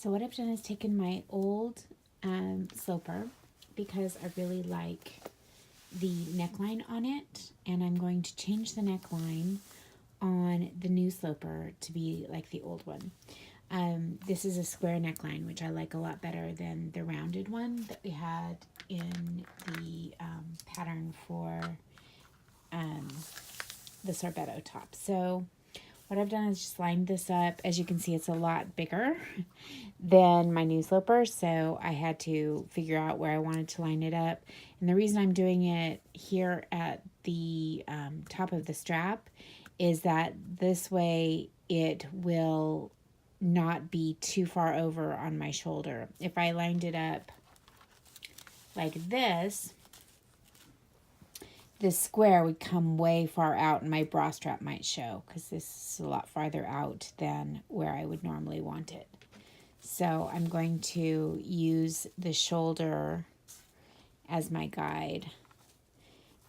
So what I've done is taken my old sloper because I really like the neckline on it, and I'm going to change the neckline on the new sloper to be like the old one. This is a square neckline, which I like a lot better than the rounded one that we had in the pattern for the sorbetto top. So what I've done is just lined this up. As you can see, it's a lot bigger than my new sloper, so I had to figure out where I wanted to line it up. And the reason I'm doing it here at the top of the strap is that this way it will not be too far over on my shoulder. If I lined it up like this square would come way far out and my bra strap might show, because this is a lot farther out than where I would normally want it. So I'm going to use the shoulder as my guide.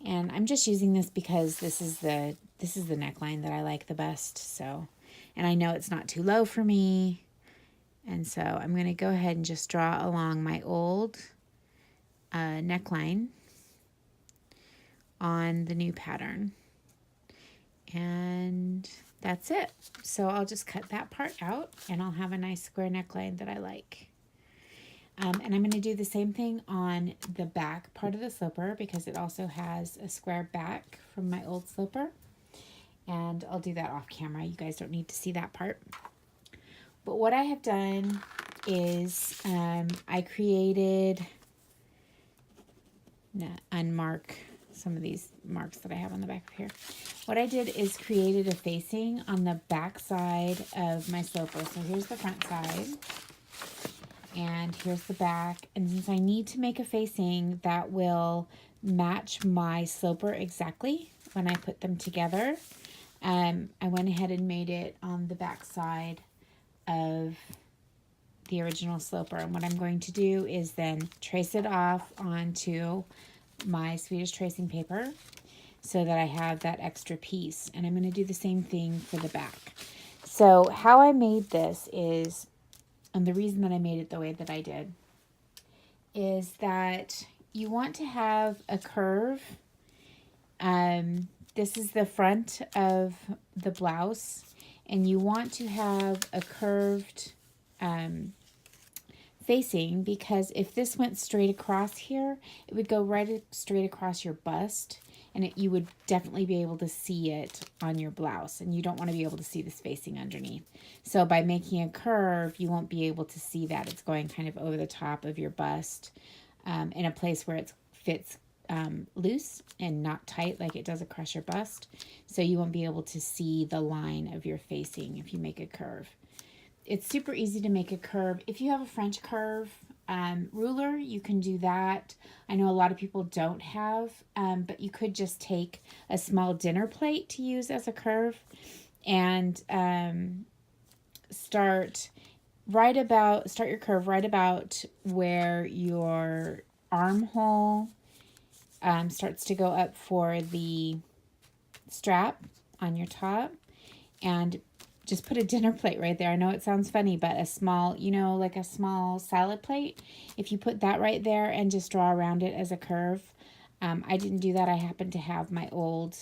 And I'm just using this because this is the neckline that I like the best. So, and I know it's not too low for me. And so I'm going to go ahead and just draw along my old neckline on the new pattern. And that's it. So I'll just cut that part out and I'll have a nice square neckline that I like. And I'm going to do the same thing on the back part of the sloper because it also has a square back from my old sloper. And I'll do that off camera. You guys don't need to see that part. But what I have done is I created, unmark some of these marks that I have on the back of here. What I did is created a facing on the back side of my sloper. So here's the front side and here's the back. And since I need to make a facing that will match my sloper exactly when I put them together, I went ahead and made it on the back side of the original sloper. And what I'm going to do is then trace it off onto my Swedish tracing paper so that I have that extra piece. And I'm going to do the same thing for the back. So how I made this is, and the reason that I made it the way that I did, is that you want to have a curve. This is the front of the blouse, and you want to have a curved facing, because if this went straight across here, it would go right straight across your bust, and you would definitely be able to see it on your blouse, and you don't want to be able to see this facing underneath. So by making a curve, you won't be able to see that. It's going kind of over the top of your bust in a place where it fits loose and not tight like it does across your bust. So you won't be able to see the line of your facing if you make a curve. It's super easy to make a curve. If you have a French curve ruler, you can do that. I know a lot of people don't have, but you could just take a small dinner plate to use as a curve and start your curve right about where your armhole starts to go up for the strap on your top, and just put a dinner plate right there. I know it sounds funny, but a small, like a small salad plate, if you put that right there and just draw around it as a curve. I didn't do that. I happened to have my old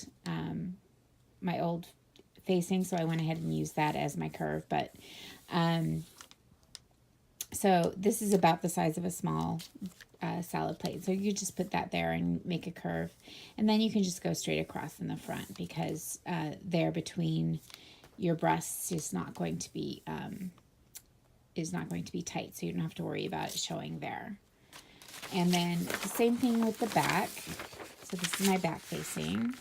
facing, so I went ahead and used that as my curve. But so this is about the size of a small salad plate. So you just put that there and make a curve, and then you can just go straight across in the front, because there between your breasts is not going to be tight, so you don't have to worry about it showing there. And then the same thing with the back. So this is my back facing,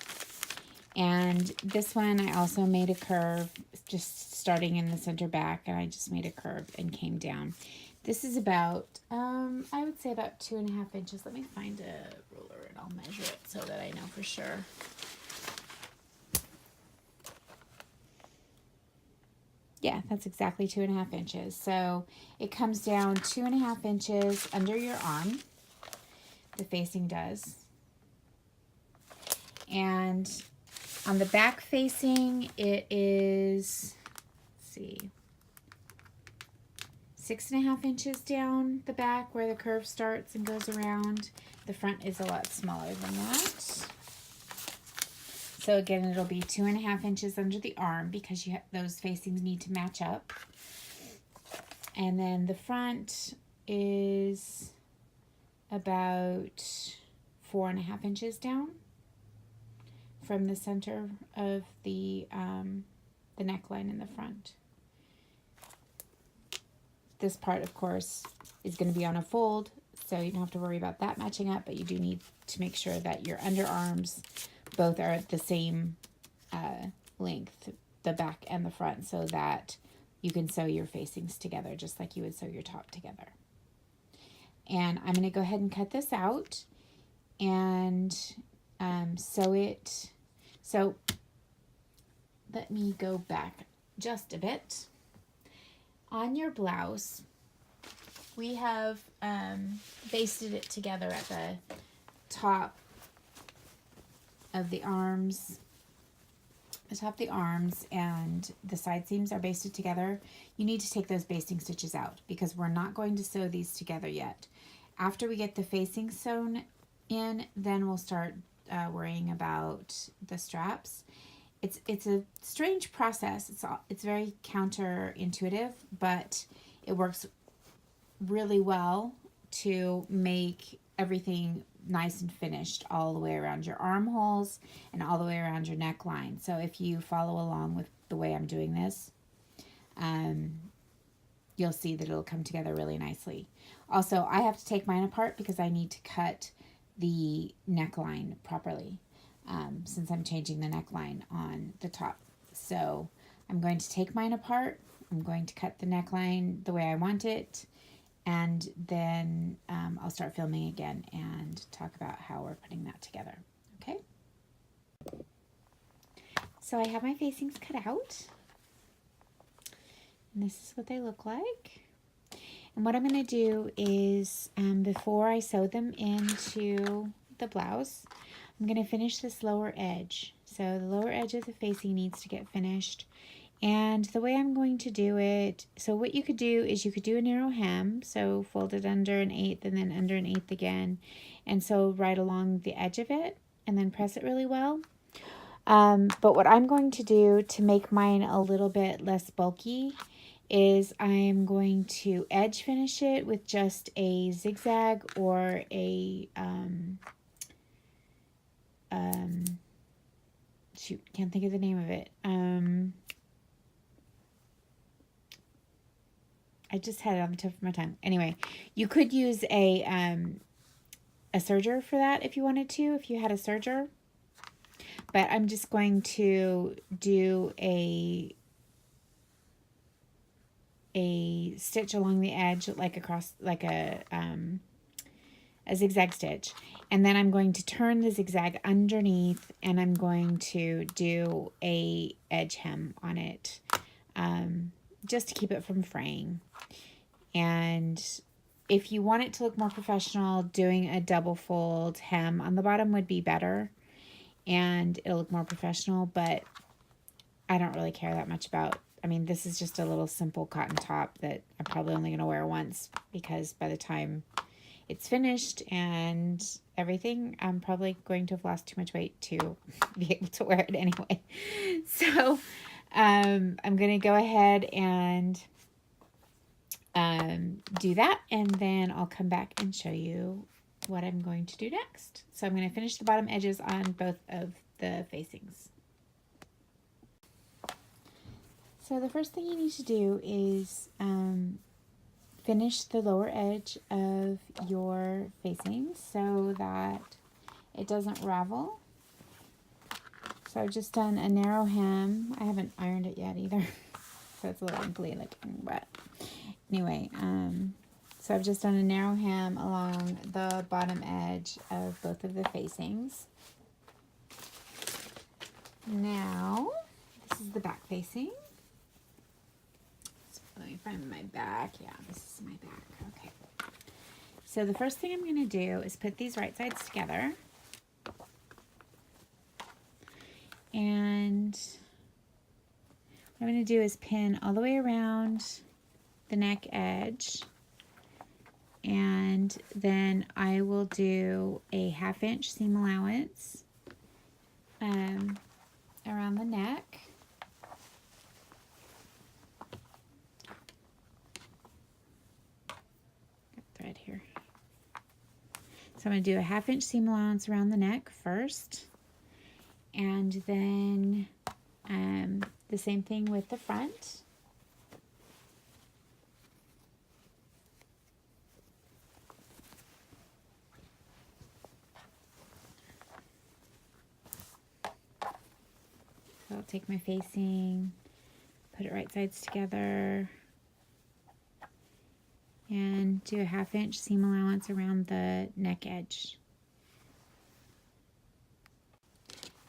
and this one I also made a curve, just starting in the center back, and I just made a curve and came down. This is about I would say about 2.5 inches. Let me find a ruler and I'll measure it so that I know for sure. Yeah, that's exactly 2.5 inches. So it comes down 2.5 inches under your arm. The facing does. And on the back facing, it is, let's see, 6.5 inches down the back where the curve starts and goes around. The front is a lot smaller than that. So again, it'll be 2.5 inches under the arm because those facings need to match up. And then the front is about 4.5 inches down from the center of the neckline in the front. This part, of course, is going to be on a fold, so you don't have to worry about that matching up, but you do need to make sure that your underarms both are at the same length, the back and the front, so that you can sew your facings together just like you would sew your top together. And I'm going to go ahead and cut this out and sew it. So let me go back just a bit. On your blouse, we have basted it together at the top of the arms. The top of the arms and the side seams are basted together. You need to take those basting stitches out because we're not going to sew these together yet. After we get the facing sewn in, then we'll start worrying about the straps. It's a strange process. It's very counterintuitive, but it works really well to make everything nice and finished all the way around your armholes and all the way around your neckline. So if you follow along with the way I'm doing this, you'll see that it'll come together really nicely. Also, I have to take mine apart because I need to cut the neckline properly. Since I'm changing the neckline on the top. So I'm going to take mine apart. I'm going to cut the neckline the way I want it. And then I'll start filming again and talk about how we're putting that together. Okay? So I have my facings cut out. And this is what they look like. And what I'm going to do is before I sew them into the blouse, I'm going to finish this lower edge. So the lower edge of the facing needs to get finished. And the way I'm going to do it, so what you could do is you could do a narrow hem. So fold it under 1/8 and then under 1/8 again. And so right along the edge of it and then press it really well. But what I'm going to do to make mine a little bit less bulky is I'm going to edge finish it with just a zigzag or a shoot, can't think of the name of it. I just had it on the tip of my tongue. Anyway, you could use a serger for that if you wanted to, if you had a serger. But I'm just going to do a stitch along the edge, like across, like a zigzag stitch. And then I'm going to turn the zigzag underneath and I'm going to do a edge hem on it just to keep it from fraying. And if you want it to look more professional, doing a double fold hem on the bottom would be better and it'll look more professional, but I don't really care that much about. I mean, this is just a little simple cotton top that I'm probably only going to wear once because by the time it's finished and everything, I'm probably going to have lost too much weight to be able to wear it anyway. So I'm going to go ahead and do that, and then I'll come back and show you what I'm going to do next. So I'm going to finish the bottom edges on both of the facings. So the first thing you need to do is finish the lower edge of your facings so that it doesn't ravel. So I've just done a narrow hem. I haven't ironed it yet either, so it's a little wrinkly looking, but anyway, so I've just done a narrow hem along the bottom edge of both of the facings. Now, this is the back facing. Let me find my back. Yeah, this is my back. Okay. So the first thing I'm going to do is put these right sides together. And what I'm going to do is pin all the way around the neck edge, and then I will do a 1/2 inch seam allowance around the neck. Got thread here. So I'm going to do a 1/2 inch seam allowance around the neck first, and then the same thing with the front. So I'll take my facing, put it right sides together, and do a 1/2 inch seam allowance around the neck edge.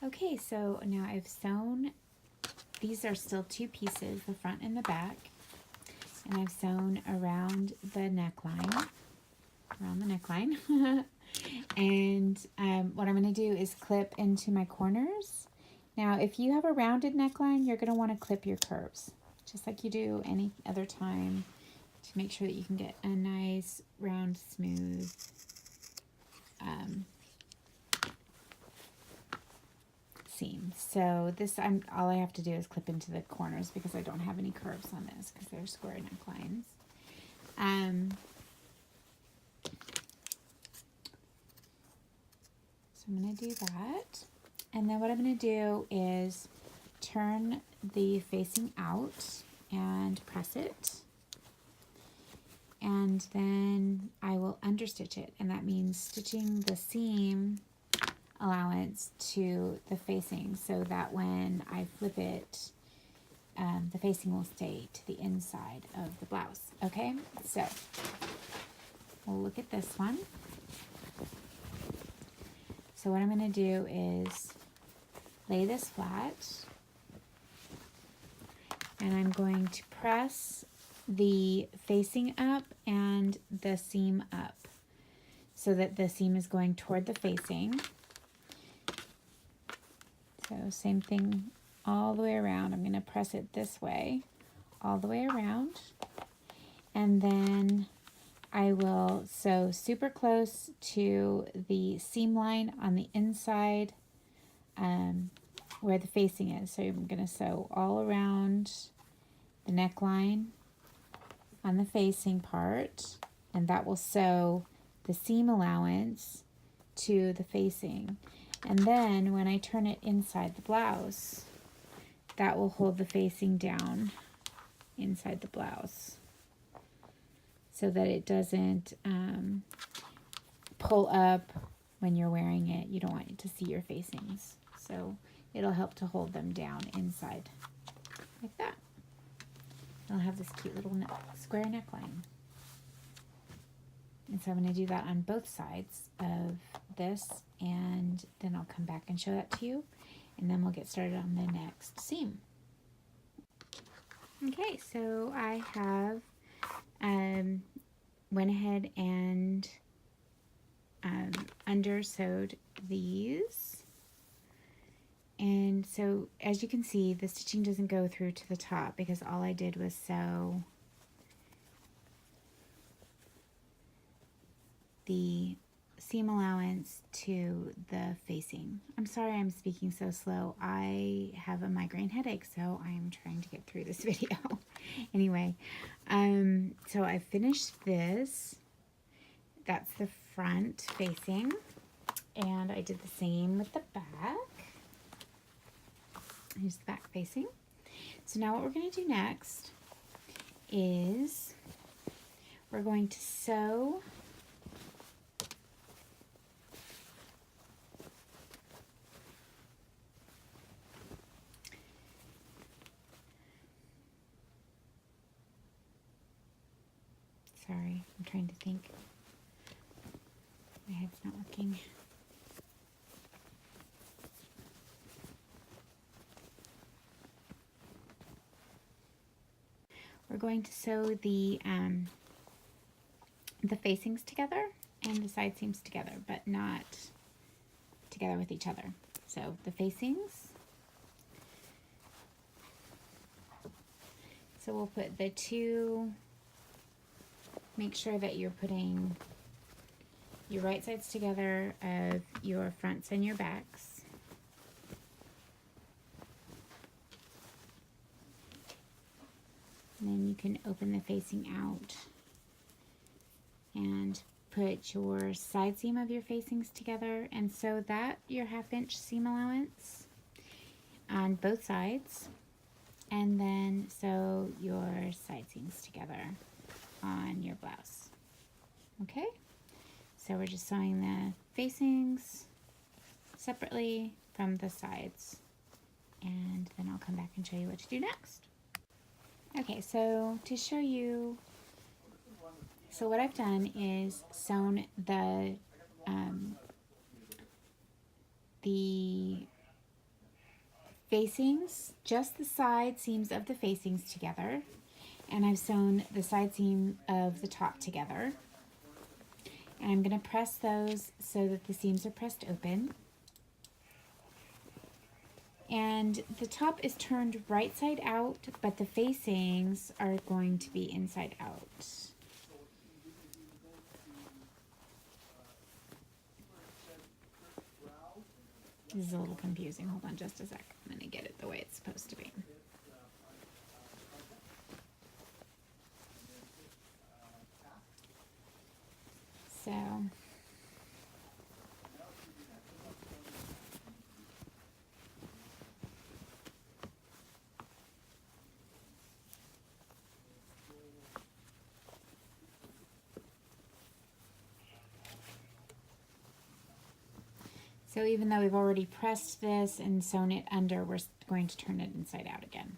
Okay, so now I've sewn, these are still 2 pieces, the front and the back, and I've sewn around the neckline, and what I'm going to do is clip into my corners. Now, if you have a rounded neckline, you're going to want to clip your curves, just like you do any other time, to make sure that you can get a nice, round, smooth seam. So this, all I have to do is clip into the corners because I don't have any curves on this because they're square necklines. So I'm going to do that. And then what I'm going to do is turn the facing out and press it. And then I will understitch it. And that means stitching the seam allowance to the facing so that when I flip it, the facing will stay to the inside of the blouse. Okay, so we'll look at this one. So what I'm going to do is lay this flat, and I'm going to press the facing up and the seam up so that the seam is going toward the facing. So same thing all the way around. I'm going to press it this way all the way around, and then I will sew super close to the seam line on the inside where the facing is. So I'm going to sew all around the neckline on the facing part, and that will sew the seam allowance to the facing. And then when I turn it inside the blouse, that will hold the facing down inside the blouse so that it doesn't pull up when you're wearing it. You don't want it to see your facings. So it'll help to hold them down inside like that. I'll have this cute little square neckline. And so I'm going to do that on both sides of this, and then I'll come back and show that to you, and then we'll get started on the next seam. Okay, so I have went ahead and under sewed these, and so as you can see, the stitching doesn't go through to the top because all I did was sew the seam allowance to the facing. I'm sorry I'm speaking so slow. I have a migraine headache, so I'm trying to get through this video. Anyway, so I finished this. That's the front facing, and I did the same with the back. Here's the back facing. So now what we're going to do next is we're going to sew sorry, I'm trying to think. My head's not working. We're going to sew the facings together and the side seams together, but not together with each other. So the facings. So we'll put the two make sure that you're putting your right sides together of your fronts and your backs. And then you can open the facing out and put your side seam of your facings together and sew that your 1/2 inch seam allowance on both sides, and then sew your side seams together on your blouse. Okay, so we're just sewing the facings separately from the sides, and then I'll come back and show you what to do next. Okay, so to show you, so what I've done is sewn the facings, just the side seams of the facings together, and I've sewn the side seam of the top together. And I'm going to press those so that the seams are pressed open. And the top is turned right side out, but the facings are going to be inside out. This is a little confusing. Hold on just a sec. I'm going to get it the way it's supposed to be. So even though we've already pressed this and sewn it under, we're going to turn it inside out again.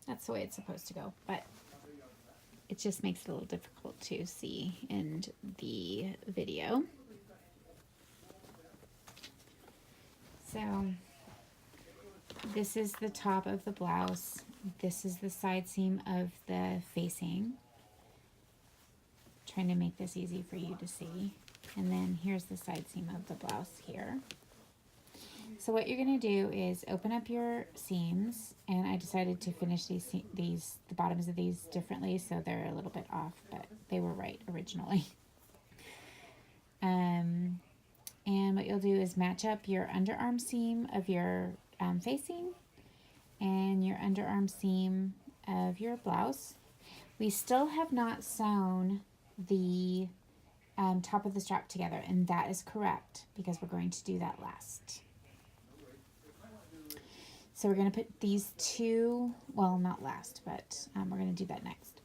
That's the way it's supposed to go, but it just makes it a little difficult to see in the video. So this is the top of the blouse. This is the side seam of the facing. Trying to make this easy for you to see. And then here's the side seam of the blouse here. So what you're going to do is open up your seams, and I decided to finish the bottoms of these differently, so they're a little bit off, but they were right originally. And what you'll do is match up your underarm seam of your facing and your underarm seam of your blouse. We still have not sewn the top of the strap together, and that is correct because we're going to do that last. So we're going to put these two, well, not last, but we're going to do that next.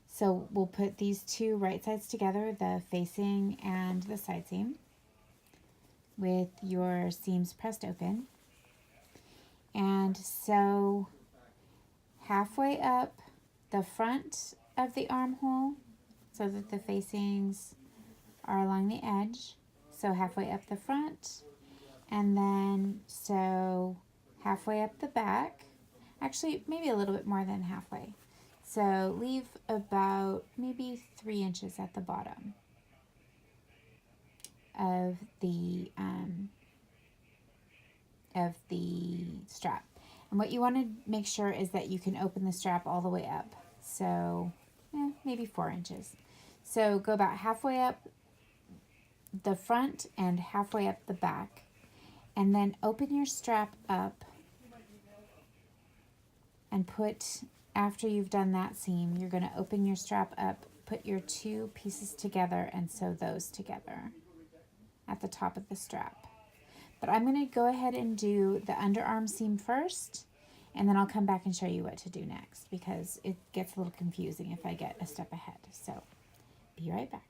So we'll put these two right sides together, the facing and the side seam, with your seams pressed open, and sew halfway up the front of the armhole so that the facings are along the edge. So halfway up the front, and then sew halfway up the back, actually maybe a little bit more than halfway. So leave about maybe 3 inches at the bottom of the strap. And what you want to make sure is that you can open the strap all the way up. So maybe 4 inches. So go about halfway up the front and halfway up the back, and then open your strap up and put, after you've done that seam, you're going to open your strap up, put your two pieces together and sew those together at the top of the strap. But I'm going to go ahead and do the underarm seam first, and then I'll come back and show you what to do next because it gets a little confusing if I get a step ahead. So be right back.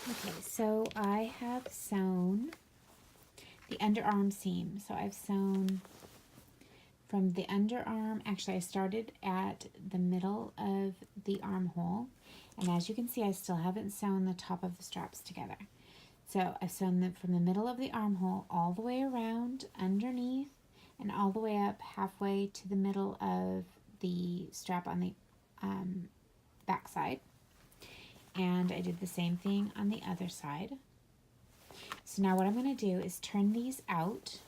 Okay, so I have sewn the underarm seam. So I've sewn from the underarm, actually I started at the middle of the armhole, and as you can see I still haven't sewn the top of the straps together. So I've sewn them from the middle of the armhole all the way around underneath and all the way up halfway to the middle of the strap on the back side. And I did the same thing on the other side. So now what I'm going to do is turn these out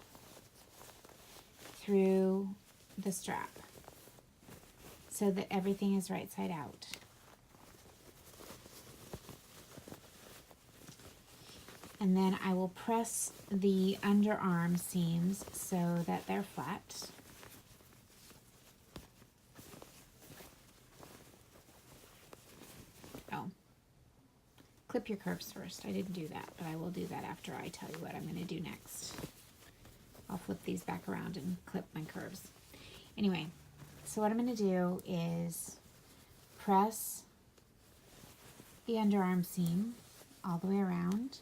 through the strap so that everything is right side out. And then I will press the underarm seams so that they're flat. Oh, clip your curves first. I didn't do that, but I will do that after I tell you what I'm going to do next. I'll flip these back around and clip my curves. Anyway, so what I'm going to do is press the underarm seam all the way around.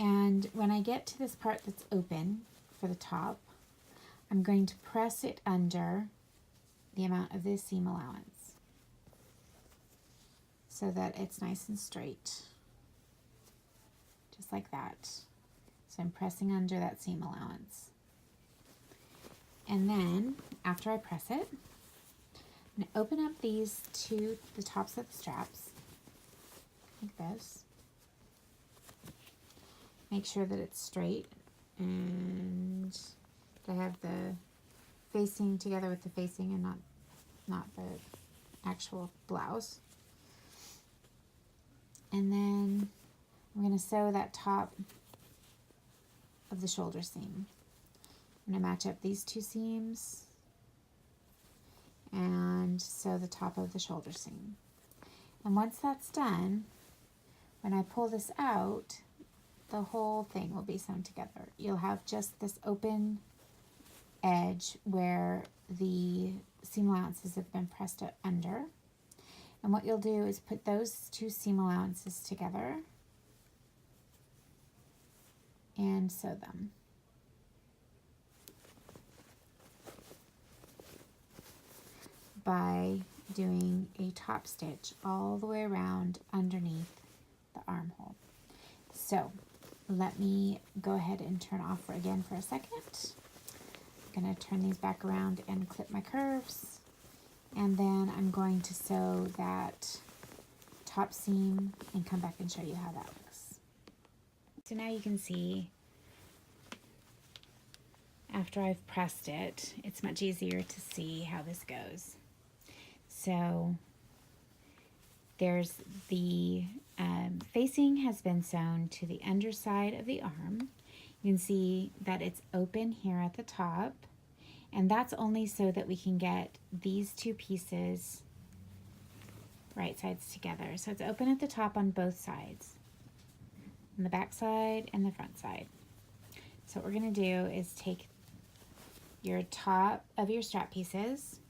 And when I get to this part that's open for the top, I'm going to press it under the amount of this seam allowance so that it's nice and straight, just like that. So I'm pressing under that seam allowance. And then after I press it, I'm going to open up these to the tops of the straps, like this. Make sure that it's straight and I have the facing together with the facing and not the actual blouse. And then I'm going to sew that top of the shoulder seam. I'm going to match up these two seams and sew the top of the shoulder seam. And once that's done, when I pull this out, the whole thing will be sewn together. You'll have just this open edge where the seam allowances have been pressed under. And what you'll do is put those two seam allowances together and sew them. By doing a top stitch all the way around underneath the armhole. So let me go ahead and turn off again for a second. I'm going to turn these back around and clip my curves, and then I'm going to sew that top seam and come back and show you how that looks. So now you can see after I've pressed it, it's much easier to see how this goes. So there's the facing has been sewn to the underside of the arm. You can see that it's open here at the top, and that's only so that we can get these two pieces right sides together. So it's open at the top on both sides, on the back side and the front side. So what we're going to do is take your top of your strap pieces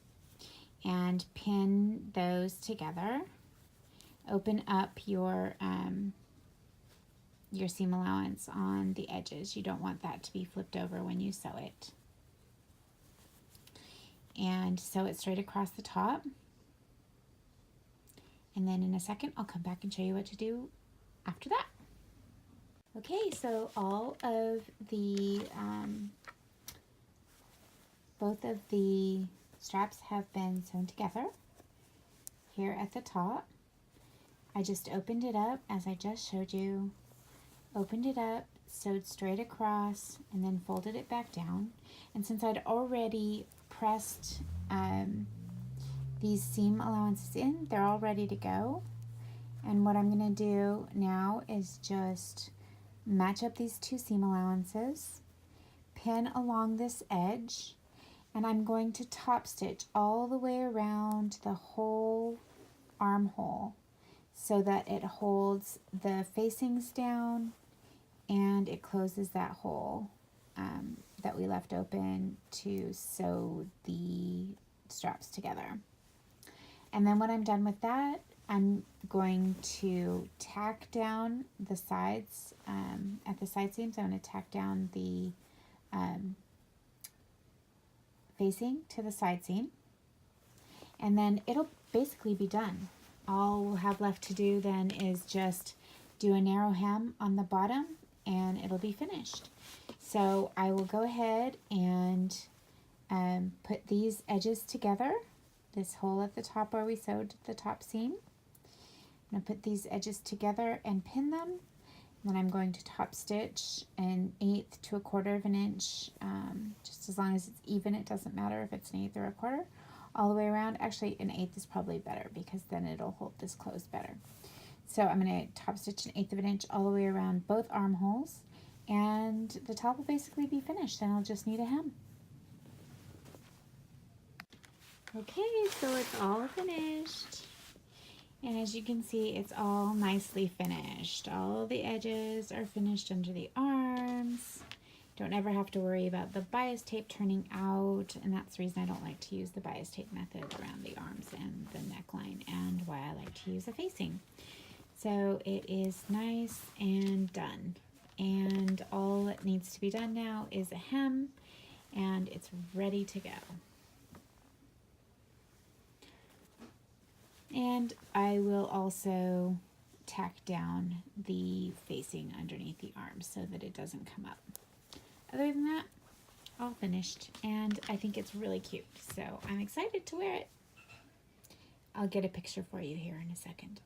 and pin those together. Open up your seam allowance on the edges. You don't want that to be flipped over when you sew it. And sew it straight across the top. And then in a second, I'll come back and show you what to do after that. Okay, so all of the, both of the straps have been sewn together here at the top. I just opened it up as I just showed you, opened it up, sewed straight across, and then folded it back down. And since I'd already pressed these seam allowances in, they're all ready to go. And what I'm going to do now is just match up these two seam allowances, pin along this edge, and I'm going to top stitch all the way around the whole armhole so that it holds the facings down and it closes that hole that we left open to sew the straps together. And then when I'm done with that, I'm going to tack down the sides at the side seams. I'm going to tack down the facing to the side seam, and then it'll basically be done. All we'll have left to do then is just do a narrow hem on the bottom and it'll be finished. So I will go ahead and put these edges together, this hole at the top where we sewed the top seam. I'm going to put these edges together and pin them. Then I'm going to top stitch 1/8 to 1/4 of an inch, just as long as it's even. It doesn't matter if it's 1/8 or 1/4, all the way around. Actually, 1/8 is probably better because then it'll hold this closed better. So I'm going to top stitch 1/8 of an inch all the way around both armholes, and the top will basically be finished, and I'll just need a hem. Okay, so it's all finished. And as you can see, it's all nicely finished. All the edges are finished under the arms. Don't ever have to worry about the bias tape turning out, and that's the reason I don't like to use the bias tape method around the arms and the neckline, and why I like to use a facing. So it is nice and done. And all that needs to be done now is a hem, and it's ready to go. And I will also tack down the facing underneath the arms so that it doesn't come up. Other than that, all finished, and I think it's really cute, so I'm excited to wear it. I'll get a picture for you here in a second.